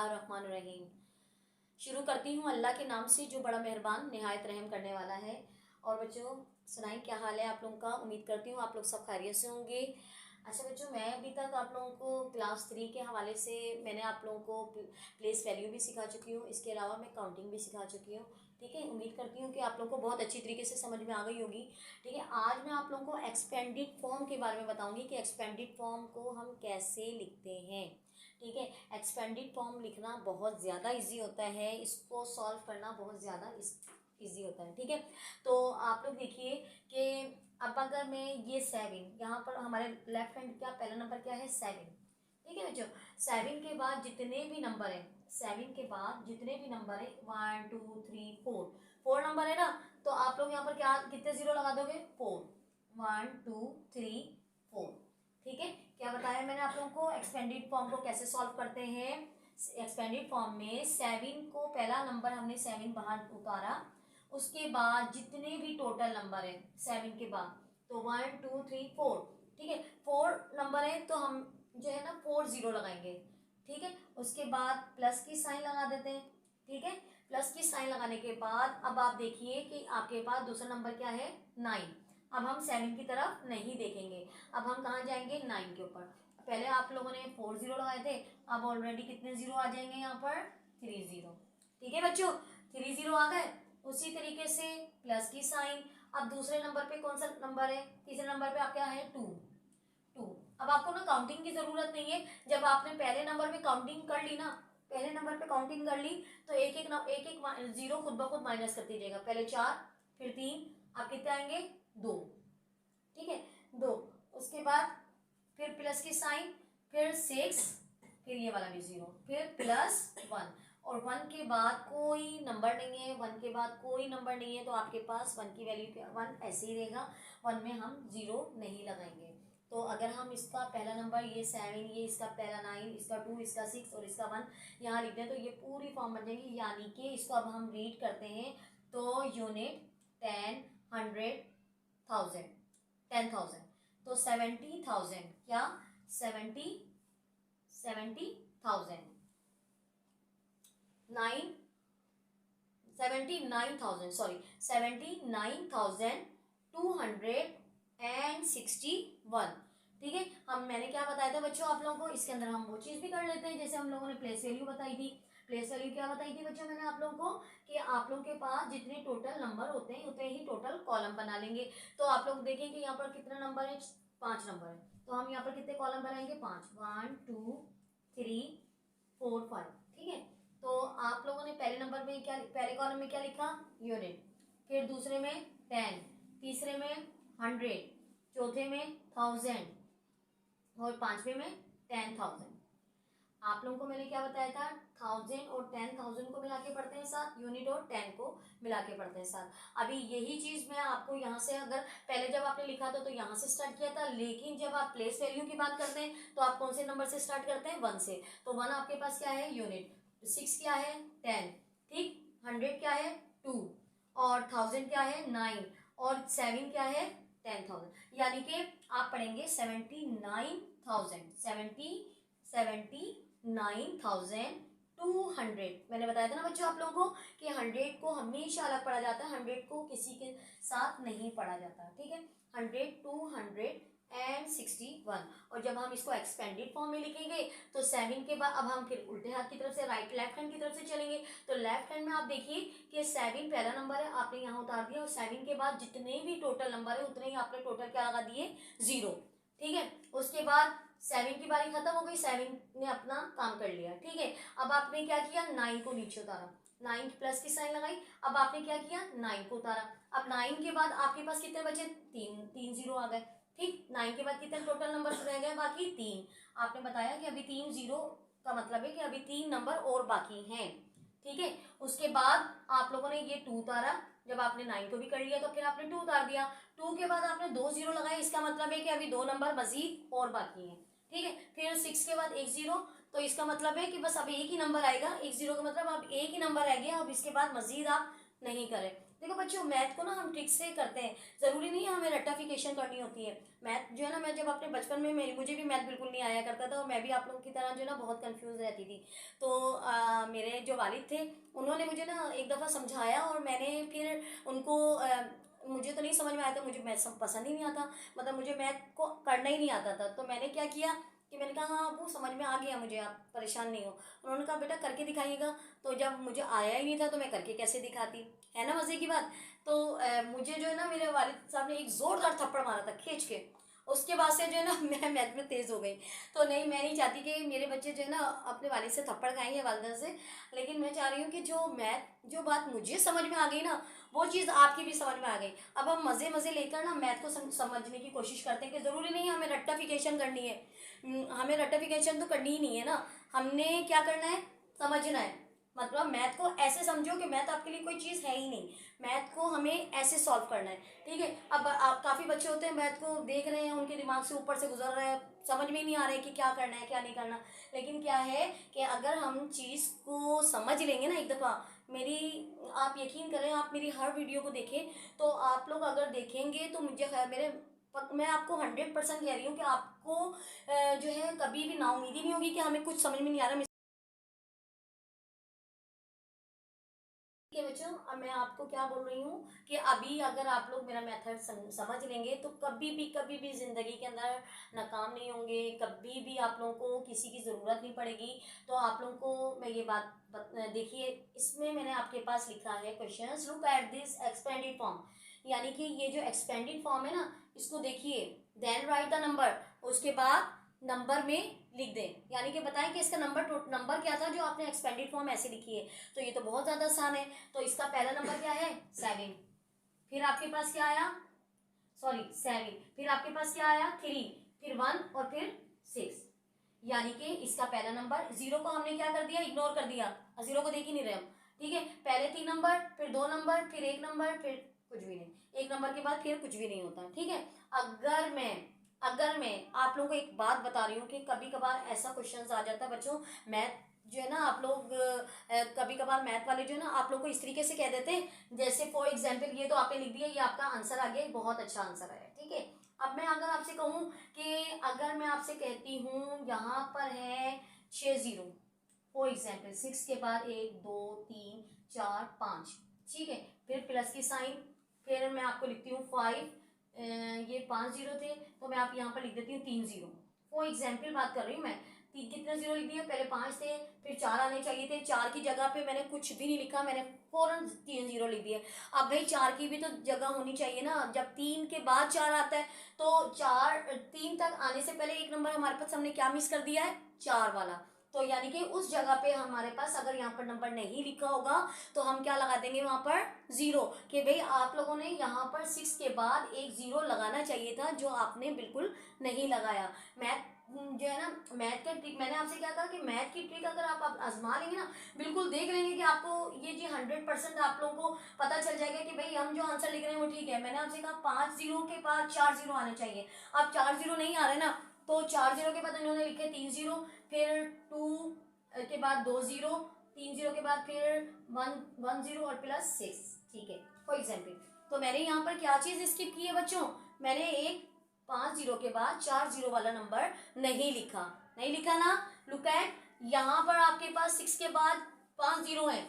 बिस्मिल्लाहिर्रहमानिर्रहीम। शुरू करती हूँ अल्लाह के नाम से जो बड़ा मेहरबान निहायत रहम करने वाला है। और बच्चों सुनाएं, क्या हाल है आप लोगों का? उम्मीद करती हूँ आप लोग सब खैरियत से होंगे। अच्छा बच्चों, मैं अभी तक आप लोगों को क्लास 3 के हवाले से मैंने आप लोगों को प्लेस वैल्यू भी सिखा चुकी हूँ। इसके अलावा मैं काउंटिंग भी सिखा चुकी हूँ। ठीक है, उम्मीद करती हूँ कि आप लोगों को बहुत अच्छी तरीके से समझ में आ गई होगी। ठीक है, आज मैं आप लोगों को एक्सपेंडेड फॉर्म के बारे में बताऊंगी कि एक्सपेंडेड फॉर्म को हम कैसे लिखते हैं। ठीक है, एक्सपेंडेड फॉर्म लिखना बहुत ज़्यादा इजी होता है, इसको सॉल्व करना बहुत ज़्यादा इजी होता है। ठीक है, तो आप लोग देखिए कि अब अगर मैं ये 7 यहाँ पर हमारे लेफ्ट हैंड क्या पहला नंबर क्या है 7। ठीक है बच्चों, 7 के बाद जितने भी नंबर है 7 के बाद जितने भी नंबर है 1 2 3 4 नंबर है ना, तो आप लोग यहाँ पर क्या कितने जीरो लगा दोगे 4 1 2 3 4। ठीक है, क्या बताया मैंने आप लोगों को एक्सपेंडेड फॉर्म को कैसे सॉल्व करते हैं। एक्सपेंडेड फॉर्म में 7 को पहला नंबर हमने 7 बाहर उतारा, उसके बाद जितने भी टोटल नंबर है 7 के बाद तो 1 2 3 4। ठीक है, 4 नंबर है तो हम जो है ना 4 जीरो लगाएंगे। ठीक है, उसके बाद प्लस की साइन लगा देते हैं। ठीक है, प्लस की साइन लगाने के बाद अब आप देखिए कि आपके पास दूसरा नंबर क्या है 9। अब हम 7 की तरफ नहीं देखेंगे, अब हम कहाँ जाएंगे 9 के ऊपर। पहले आप लोगों ने 4 जीरो लगाए थे, अब ऑलरेडी कितने जीरो आ जाएंगे यहाँ पर 3 जीरो। ठीक है बच्चों, 3 जीरो आ गए। उसी तरीके से प्लस की साइन। अब दूसरे नंबर पे कौन सा नंबर है, तीसरे नंबर पे आप क्या है 2। अब आपको ना काउंटिंग की जरूरत नहीं है, जब आपने पहले नंबर पे काउंटिंग कर ली ना, पहले नंबर पे काउंटिंग कर ली तो एक एक जीरो खुद ब खुद माइनस करती जाएगा। पहले 4 फिर 3, अब कितने आएंगे 2। ठीक है 2, उसके बाद फिर प्लस की साइन, फिर 6, फिर ये वाला भी 0, फिर प्लस 1 और 1 के बाद कोई नंबर नहीं है। 1 के बाद कोई नंबर नहीं है तो आपके पास 1 की वैल्यू 1 ऐसे ही रहेगा। 1 में हम 0 नहीं लगाएंगे। तो अगर हम इसका पहला नंबर ये 7, ये इसका पहला 9, इसका 2, इसका 6 और इसका 1 यहाँ लिख दें तो ये पूरी फॉर्म बन जाएगी। यानी कि इसको अब हम रीड करते हैं तो यूनिट 10 100 1000 10,000 तो 70,000 क्या 70,000 79,000 सॉरी 79,261। ठीक है, हम मैंने क्या बताया था बच्चों आप लोगों को, इसके अंदर हम वो चीज भी कर लेते हैं जैसे हम लोगों ने प्लेस वैल्यू बताई थी। प्लेस वैल्यू क्या बताई थी बच्चों मैंने आप लोगों को कि आप लोगों के पास जितने टोटल नंबर होते हैं उतने ही टोटल कॉलम बना लेंगे। तो आप लोग देखेंगे यहाँ पर कितने नंबर है 5 नंबर है, तो हम यहाँ पर कितने कॉलम बनाएंगे 5 1 2 3 4 5। ठीक है, तो आप लोगों ने पहले नंबर में क्या, पहले कॉलम में क्या लिखा यूनिट, फिर दूसरे में 10, तीसरे में 100, चौथे में 1000 और पांचवे में 10,000। आप लोगों को मैंने क्या बताया था 1000 और 10,000 को मिला के पढ़ते हैं साथ, यूनिट और 10 को मिला के पढ़ते हैं साथ। अभी यही चीज मैं आपको यहाँ से, अगर पहले जब आपने लिखा था तो यहाँ से स्टार्ट किया था, लेकिन जब आप प्लेस वैल्यू की बात करते हैं तो आप कौन से नंबर से स्टार्ट करते हैं 1 से। तो 1 आपके पास क्या है यूनिट, 6 क्या है 10, ठीक 100 क्या है 2 और 1000 क्या है 9 और 7 क्या है 10,000। यानी कि आप पढ़ेंगे 79,200। मैंने बताया था ना बच्चों आप लोगों को कि 100 को हमेशा अलग पढ़ा जाता है, 100 को किसी के साथ नहीं पढ़ा जाता। ठीक है, 100 261। और जब हम इसको एक्सपेंडेड फॉर्म में लिखेंगे तो 7 के बाद अब हम फिर उल्टे हाथ की तरफ से लेफ्ट हैंड की तरफ से चलेंगे। तो लेफ्ट हैंड में आप देखिए कि 7 पहला नंबर है, आपने यहाँ उतार दिया और 7 के बाद जितने भी टोटल नंबर है उतने ही आपने टोटल क्या लगा दिए 0। ठीक है, उसके बाद 7 की बारी खत्म हो गई, 7 ने अपना काम कर लिया। ठीक है, अब आपने क्या किया 9 को नीचे उतारा, 9 प्लस की साइन लगाई, अब आपने क्या किया 9 को उतारा। अब 9 के बाद आपके पास कितने बचे 3 जीरो आ गए। ठीक, 9 के बाद कितने टोटल नंबर रह गए बाकी 3। आपने बताया कि अभी 3 जीरो का मतलब है कि अभी 3 नंबर और बाकी हैं। ठीक है, उसके बाद आप लोगों ने ये 2 उतारा, जब आपने 9 को भी कर लिया तो फिर आपने 2 उतार दिया। 2 के बाद आपने 2 जीरो लगाए, इसका मतलब है कि अभी 2 नंबर मजीद और बाकी हैं। ठीक है, फिर 6 के बाद 1 जीरो, तो इसका मतलब है कि बस अब एक ही नंबर आएगा, 1 जीरो का मतलब अब एक ही नंबर रह गया, अब इसके बाद मजीद आप नहीं करें। देखो बच्चों, मैथ को ना हम ट्रिक से करते हैं, ज़रूरी नहीं है हमें रेक्टिफिकेशन करनी होती है। मैथ जो है ना, मैं जब अपने बचपन में मुझे भी मैथ बिल्कुल नहीं आया करता था, और मैं भी आप लोगों की तरह जो है ना बहुत कंफ्यूज रहती थी। तो मेरे जो वालिद थे, उन्होंने मुझे ना एक दफ़ा समझाया, और मैंने फिर उनको मुझे तो नहीं समझ में आया था, मुझे मैथ पसंद ही नहीं आता, मतलब मुझे मैथ को करना ही नहीं आता था। तो मैंने क्या किया कि मैंने कहा हाँ वो समझ में आ गया मुझे, आप परेशान नहीं हो। उन्होंने कहा बेटा करके दिखाइएगा। तो जब मुझे आया ही नहीं था तो मैं करके कैसे दिखाती, है ना मज़े की बात। तो मुझे जो है ना मेरे वालिद साहब ने एक ज़ोरदार थप्पड़ मारा था खींच के। उसके बाद से जो है ना मैं मैथ में तेज़ हो गई। तो नहीं, मैं नहीं चाहती कि मेरे बच्चे जो है ना अपने वालिद से थप्पड़ खाएं या वालिदा से, लेकिन मैं चाह रही हूँ कि जो बात मुझे समझ में आ गई ना, वो चीज़ आपकी भी समझ में आ गई। अब हम मज़े मज़े लेकर ना मैथ को समझने की कोशिश करते हैं कि ज़रूरी नहीं है हमें रेक्टिफिकेशन करनी है। हमें रेक्टिफिकेशन तो करनी ही नहीं है ना, हमने क्या करना है, समझना है। मतलब मैथ को ऐसे समझो कि मैथ आपके लिए कोई चीज़ है ही नहीं, मैथ को हमें ऐसे सॉल्व करना है, ठीक है। अब आप काफ़ी बच्चे होते हैं मैथ को देख रहे हैं, उनके दिमाग से ऊपर से गुजर रहा है, समझ में ही नहीं आ रहा है कि क्या करना है क्या नहीं करना। लेकिन क्या है कि अगर हम चीज़ को समझ लेंगे ना एक दफ़ा, मेरी आप यकीन करें, आप मेरी हर वीडियो को देखें, तो आप लोग अगर देखेंगे तो मुझे मैं आपको 100% कह रही हूँ कि आपको जो है कभी भी नाउम्मीदी नहीं होगी कि हमें कुछ समझ में नहीं आ रहा। ठीक है बच्चों, अब मैं आपको क्या बोल रही हूँ कि अभी अगर आप लोग मेरा मेथड समझ लेंगे तो कभी भी ज़िंदगी के अंदर नाकाम नहीं होंगे, कभी भी आप लोगों को किसी की ज़रूरत नहीं पड़ेगी। तो आप लोगों को मैं ये बात देखिए, इसमें मैंने आपके पास लिखा है questions, look at this expanded form, यानी कि ये जो एक्सपेंडेड फॉर्म है ना, इसको देखिए, देन राइट द नंबर, उसके बाद नंबर में लिख दें, यानी कि बताएं कि इसका नंबर क्या था जो आपने एक्सपेंडेड फॉर्म ऐसे लिखी है। तो ये तो बहुत ज़्यादा आसान है। तो इसका पहला नंबर क्या है, 7, फिर आपके पास क्या आया, सॉरी 7, फिर आपके पास क्या आया 3, फिर 1 और फिर 6, यानी कि इसका पहला नंबर, जीरो को हमने क्या कर दिया, इग्नोर कर दिया, जीरो को देख ही नहीं रहे हम, ठीक है। पहले 3 नंबर, फिर 2 नंबर, फिर 1 नंबर, फिर कुछ भी नहीं, 1 नंबर के बाद फिर कुछ भी नहीं होता, ठीक है। अगर मैं आप लोगों को एक बात बता रही हूँ कि कभी कभार ऐसा क्वेश्चन आ जाता है बच्चों, मैथ जो है ना, आप लोग कभी कभार मैथ वाले जो है ना आप लोग को इस तरीके से कह देते हैं, जैसे फॉर एग्जाम्पल ये तो आपने लिख दिया, ये आपका आंसर आ गया, बहुत अच्छा आंसर आया, ठीक है। अब मैं अगर आपसे कहूँ कि अगर मैं आपसे कहती हूँ यहाँ पर है 6 0, फॉर एग्जाम्पल 6 के बाद 1 2 3 4 5, ठीक है, फिर प्लस की साइन, फिर मैं आपको लिखती हूँ 5, ये 5 0 थे तो मैं आप यहाँ पर लिख देती हूँ 3 0, फॉर एग्जाम्पल बात कर रही हूँ मैं। कितने जीरो लिख दिए, पहले 5 थे, फिर 4 आने चाहिए थे, 4 की जगह पे मैंने कुछ भी नहीं लिखा, मैंने फौरन 3 0 लिख दिए। अब भाई 4 की भी तो जगह होनी चाहिए ना, जब 3 के बाद 4 आता है तो 3 तक आने से पहले एक नंबर हमारे पास हमने क्या मिस कर दिया है, 4 वाला। तो यानी कि उस जगह पे हमारे पास अगर यहाँ पर नंबर नहीं लिखा होगा तो हम क्या लगा देंगे वहां पर, 0, कि भाई आप लोगों ने यहाँ पर 6 के बाद एक 0 लगाना चाहिए था, जो आपने बिल्कुल नहीं लगाया। मैथ जो है ना, मैथ का ट्रिक मैंने आपसे क्या कहा कि मैथ की ट्रिक अगर आप आजमा लेंगे ना, बिल्कुल देख लेंगे कि आपको ये जी 100% आप लोगों को पता चल जाएगा कि भाई हम जो आंसर लिख रहे हैं वो ठीक है। मैंने आपसे कहा 5 0 के बाद 4 0 आने चाहिए, अब 4 0 नहीं आ रहे ना, तो 4 0 के बाद इन्होंने लिखे 3 0, फिर 2 के बाद 2 0, 3 0 के बाद फिर 1 0 और प्लस 6, ठीक है, फॉर एग्जाम्पल। तो मैंने यहाँ पर क्या चीज स्किप की है बच्चों, मैंने एक 5 0 के बाद 4 0 वाला नंबर नहीं लिखा ना। लुक एट, यहाँ पर आपके पास 6 के बाद 5 0 है,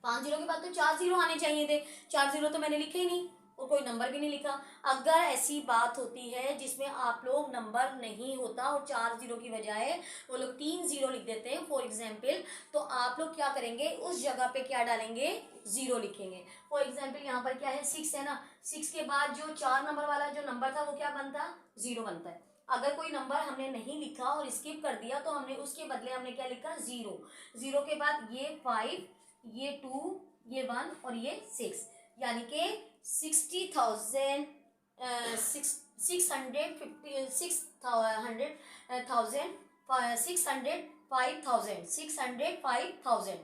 5 0 के बाद तो 4 0 आने चाहिए थे, 4 0 तो मैंने लिखे ही नहीं और कोई नंबर भी नहीं लिखा। अगर ऐसी बात होती है जिसमें आप लोग नंबर नहीं होता और 4 0 की बजाय वो लोग 3 0 लिख देते हैं फॉर एग्जाम्पल, तो आप लोग क्या करेंगे, उस जगह पे क्या डालेंगे, 0 लिखेंगे। फॉर एग्जाम्पल यहाँ पर क्या है, 6 है ना, 6 के बाद जो 4 नंबर वाला जो नंबर था वो क्या बनता, 0 बनता है। अगर कोई नंबर हमने नहीं लिखा और स्किप कर दिया तो हमने उसके बदले हमने क्या लिखा, 0, 0 के बाद ये 5, ये 2, ये 1 और ये 6, यानी कि 60,000 605,000,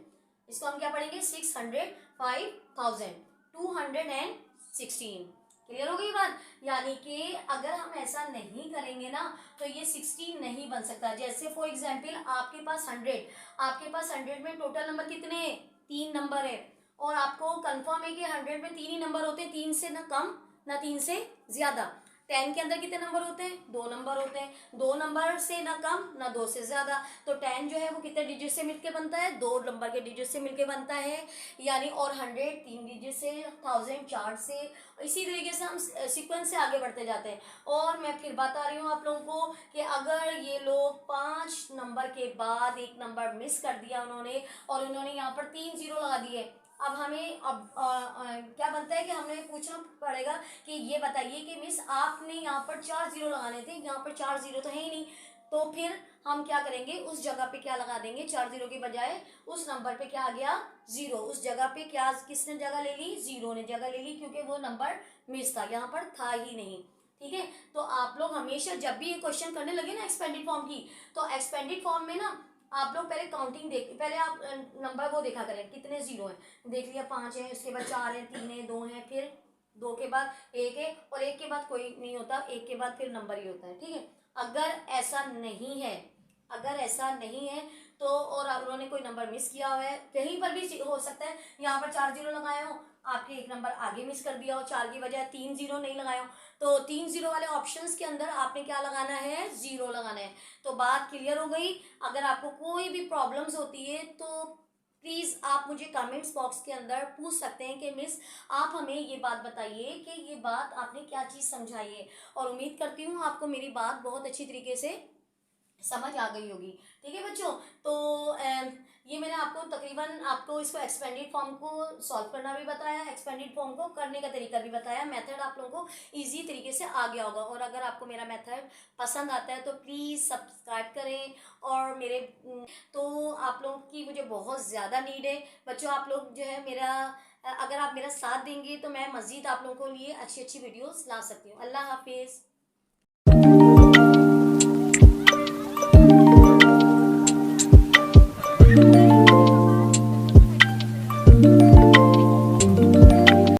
इसको हम क्या पढ़ेंगे, 605,216। क्लियर हो गई बात। यानी कि अगर हम ऐसा नहीं करेंगे ना तो ये 16 नहीं बन सकता। जैसे फॉर एग्जाम्पल आपके पास 100 में टोटल नंबर कितने हैं, 3 नंबर है, और आपको कंफर्म है कि 100 में 3 ही नंबर होते हैं, 3 से ना कम ना 3 से ज्यादा। 10 के अंदर कितने नंबर होते हैं? 2 नंबर होते हैं, 2 नंबर से ना कम ना 2 से ज्यादा। तो 10 जो है वो कितने डिजिट से मिलके बनता है? 2 नंबर के डिजिट से मिलके बनता है यानी। और 100 3 डिजिट से, 1000 4 से। इसी तरीके से हम सीक्वेंस से आगे बढ़ते जाते हैं। और मैं फिर बता रही हूँ आप लोगों को कि अगर ये लोग 5 नंबर के बाद एक नंबर मिस कर दिया उन्होंने, और उन्होंने यहाँ पर 3 जीरो लगा दिए, अब हमें क्या बनता है कि हमें पूछना पड़ेगा कि ये बताइए कि मिस आपने यहाँ पर 4 जीरो लगाने थे, यहाँ पर 4 जीरो तो है ही नहीं। तो फिर हम क्या करेंगे, उस जगह पे क्या लगा देंगे? 4 जीरो के बजाय उस नंबर पे क्या आ गया? जीरो। उस जगह पे क्या किसने जगह ले ली? जीरो ने जगह ले ली, क्योंकि वो नंबर मिस था, यहाँ पर था ही नहीं। ठीक है, तो आप लोग हमेशा जब भी ये क्वेश्चन करने लगे ना एक्सपेंडेड फॉर्म की, तो एक्सपेंडेड फॉर्म में ना आप लोग पहले काउंटिंग देख, पहले आप नंबर वो देखा करें कितने जीरो हैं। देख लिया 5 है, उसके बाद 4 है, 3 है, 2 है, फिर 2 के बाद 1 है, और 1 के बाद कोई नहीं होता, 1 के बाद फिर नंबर ही होता है। ठीक है, अगर ऐसा नहीं है, अगर ऐसा नहीं है तो, और अब उन्होंने कोई नंबर मिस किया हुआ है, कहीं पर भी हो सकता है यहाँ पर 4 जीरो लगाए हो, आपके एक नंबर आगे मिस कर दिया हो, 4 की बजाय 3 जीरो नहीं लगाए हो, तो 3 जीरो वाले ऑप्शंस के अंदर आपने क्या लगाना है? जीरो लगाना है। तो बात क्लियर हो गई। अगर आपको कोई भी प्रॉब्लम्स होती है तो प्लीज़ आप मुझे कमेंट्स बॉक्स के अंदर पूछ सकते हैं कि मिस आप हमें ये बात बताइए कि ये बात आपने क्या चीज़ समझाई है। और उम्मीद करती हूँ आपको मेरी बात बहुत अच्छी तरीके से समझ आ गई होगी। ठीक है बच्चों, तो ये मैंने आपको तकरीबन आपको इसको एक्सपेंडेड फॉर्म को सॉल्व करना भी बताया, एक्सपेंडेड फॉर्म को करने का तरीका भी बताया, मेथड आप लोगों को इजी तरीके से आ गया होगा। और अगर आपको मेरा मेथड पसंद आता है तो प्लीज़ सब्सक्राइब करें। और मेरे तो आप लोगों की मुझे बहुत ज़्यादा नीड है बच्चों। आप लोग जो है मेरा अगर आप मेरा साथ देंगे तो मैं मज़ीद आप लोगों को लिए अच्छी अच्छी वीडियोस ला सकती हूँ। अल्लाह हाफिज़।